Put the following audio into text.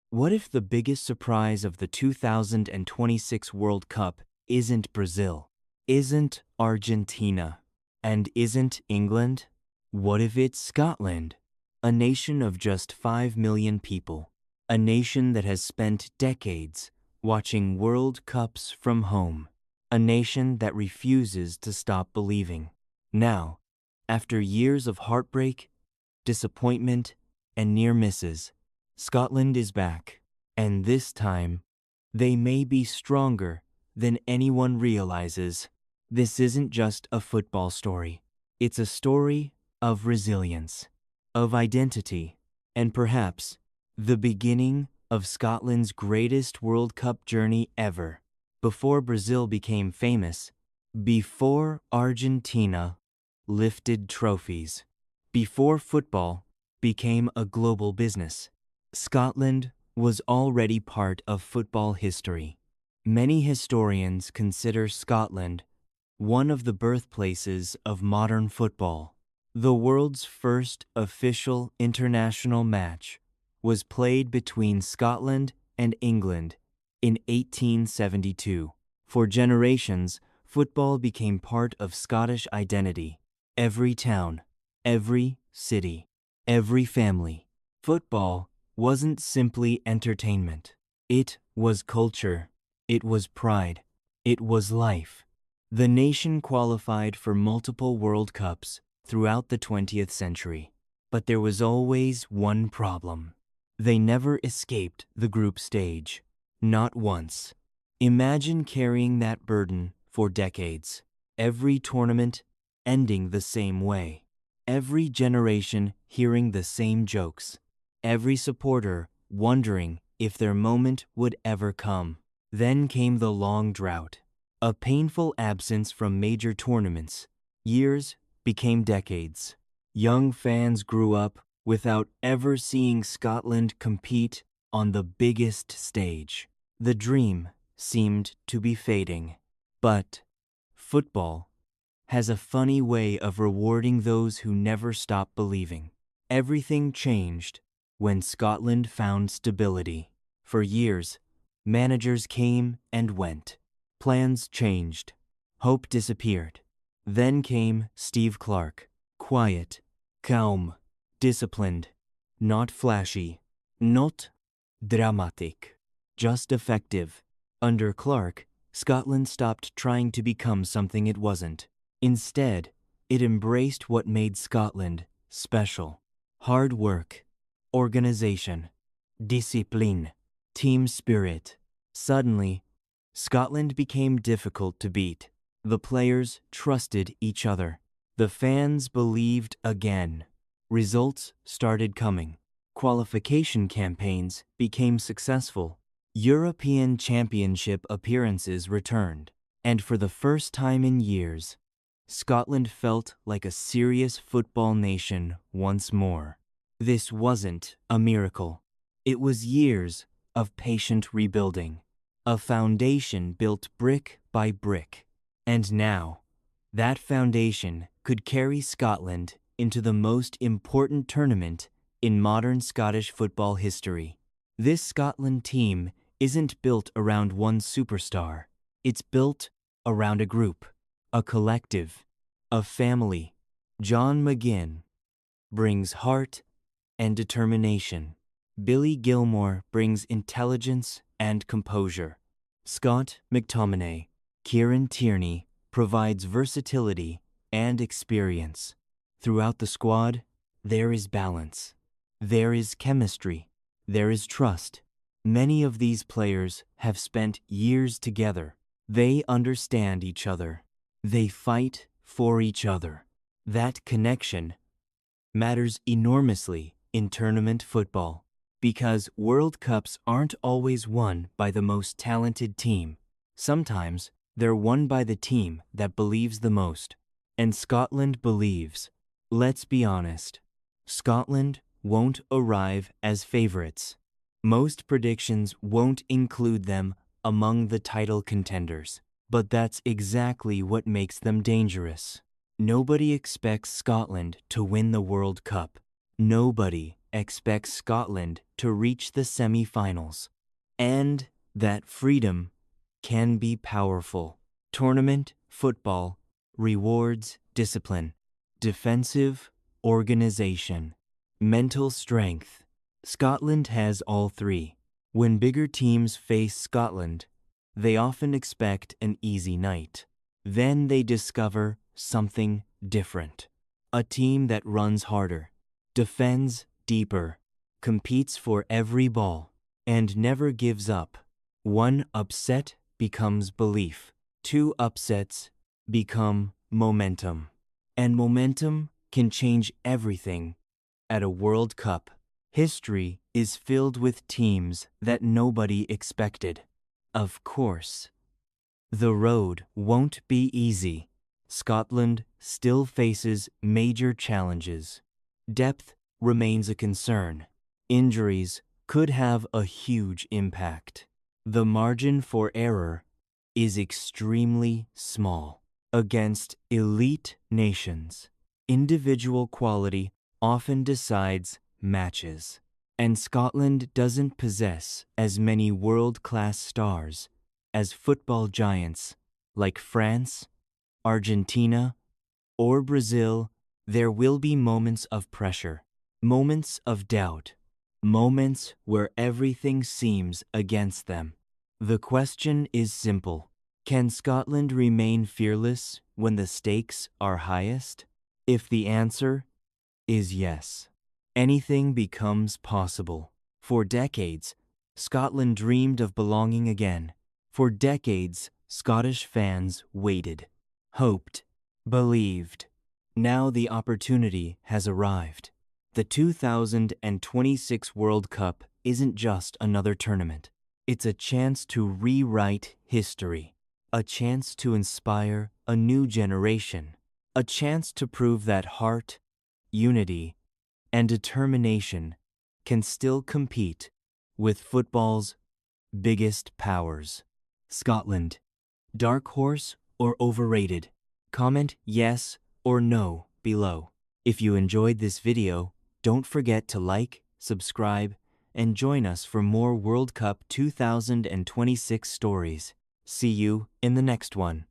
What if the biggest surprise of the 2026 World Cup isn't Brazil, isn't Argentina, and isn't England? What if it's Scotland, a nation of just 5 million people, a nation that has spent decades watching World Cups from home, a nation that refuses to stop believing? Now, after years of heartbreak, disappointment, and near misses, Scotland is back, and this time, they may be stronger than anyone realizes. This isn't just a football story. It's a story of resilience, of identity, and perhaps the beginning of Scotland's greatest World Cup journey ever. Before Brazil became famous, before Argentina lifted trophies, before football became a global business, Scotland was already part of football history. Many historians consider Scotland one of the birthplaces of modern football. The world's first official international match was played between Scotland and England in 1872. For generations, football became part of Scottish identity. Every town, every city, every family. Football wasn't simply entertainment. It was culture. It was pride. It was life. The nation qualified for multiple World Cups throughout the 20th century. But there was always one problem. They never escaped the group stage. Not once. Imagine carrying that burden for decades. Every tournament ending the same way. Every generation hearing the same jokes. Every supporter wondering if their moment would ever come. Then came the long drought. A painful absence from major tournaments. Years became decades. Young fans grew up without ever seeing Scotland compete on the biggest stage. The dream seemed to be fading. But football has a funny way of rewarding those who never stop believing. Everything changed when Scotland found stability. For years, managers came and went. Plans changed. Hope disappeared. Then came Steve Clark. Quiet, calm, disciplined, not flashy, not dramatic, just effective. Under Clark, Scotland stopped trying to become something it wasn't. Instead, it embraced what made Scotland special. Hard work, organization, discipline, team spirit. Suddenly, Scotland became difficult to beat. The players trusted each other. The fans believed again. Results started coming. Qualification campaigns became successful. European Championship appearances returned. And for the first time in years, Scotland felt like a serious football nation once more. This wasn't a miracle. It was years of patient rebuilding. A foundation built brick by brick. And now, that foundation could carry Scotland into the most important tournament in modern Scottish football history. This Scotland team isn't built around one superstar. It's built around a group, a collective, a family. John McGinn brings heart and determination. Billy Gilmore brings intelligence and composure. Scott McTominay, Kieran Tierney provides versatility and experience. Throughout the squad, there is balance. There is chemistry. There is trust. Many of these players have spent years together. They understand each other. They fight for each other. That connection matters enormously in tournament football because World Cups aren't always won by the most talented team. Sometimes they're won by the team that believes the most. And Scotland believes. Let's be honest. Scotland won't arrive as favorites. Most predictions won't include them among the title contenders. But that's exactly what makes them dangerous. Nobody expects Scotland to win the World Cup. Nobody expects Scotland to reach the semi-finals. And that freedom can be powerful. Tournament football rewards discipline, defensive organization, mental strength. Scotland has all three. When bigger teams face Scotland, they often expect an easy night. Then they discover something different. A team that runs harder, defends deeper, competes for every ball, and never gives up. One upset becomes belief. Two upsets become momentum. And momentum can change everything at a World Cup. History is filled with teams that nobody expected. Of course, the road won't be easy. Scotland still faces major challenges. Depth remains a concern. Injuries could have a huge impact. The margin for error is extremely small. Against elite nations, individual quality often decides matches. And Scotland doesn't possess as many world-class stars as football giants like France, Argentina, or Brazil. There will be moments of pressure, moments of doubt, moments where everything seems against them. The question is simple. Can Scotland remain fearless when the stakes are highest? If the answer is yes, anything becomes possible. For decades, Scotland dreamed of belonging again. For decades, Scottish fans waited, hoped, believed. Now the opportunity has arrived. The 2026 World Cup isn't just another tournament. It's a chance to rewrite history, a chance to inspire a new generation, a chance to prove that heart, unity, and determination can still compete with football's biggest powers. Scotland, dark horse or overrated? Comment yes or no below. If you enjoyed this video, don't forget to like, subscribe, and join us for more World Cup 2026 stories. See you in the next one.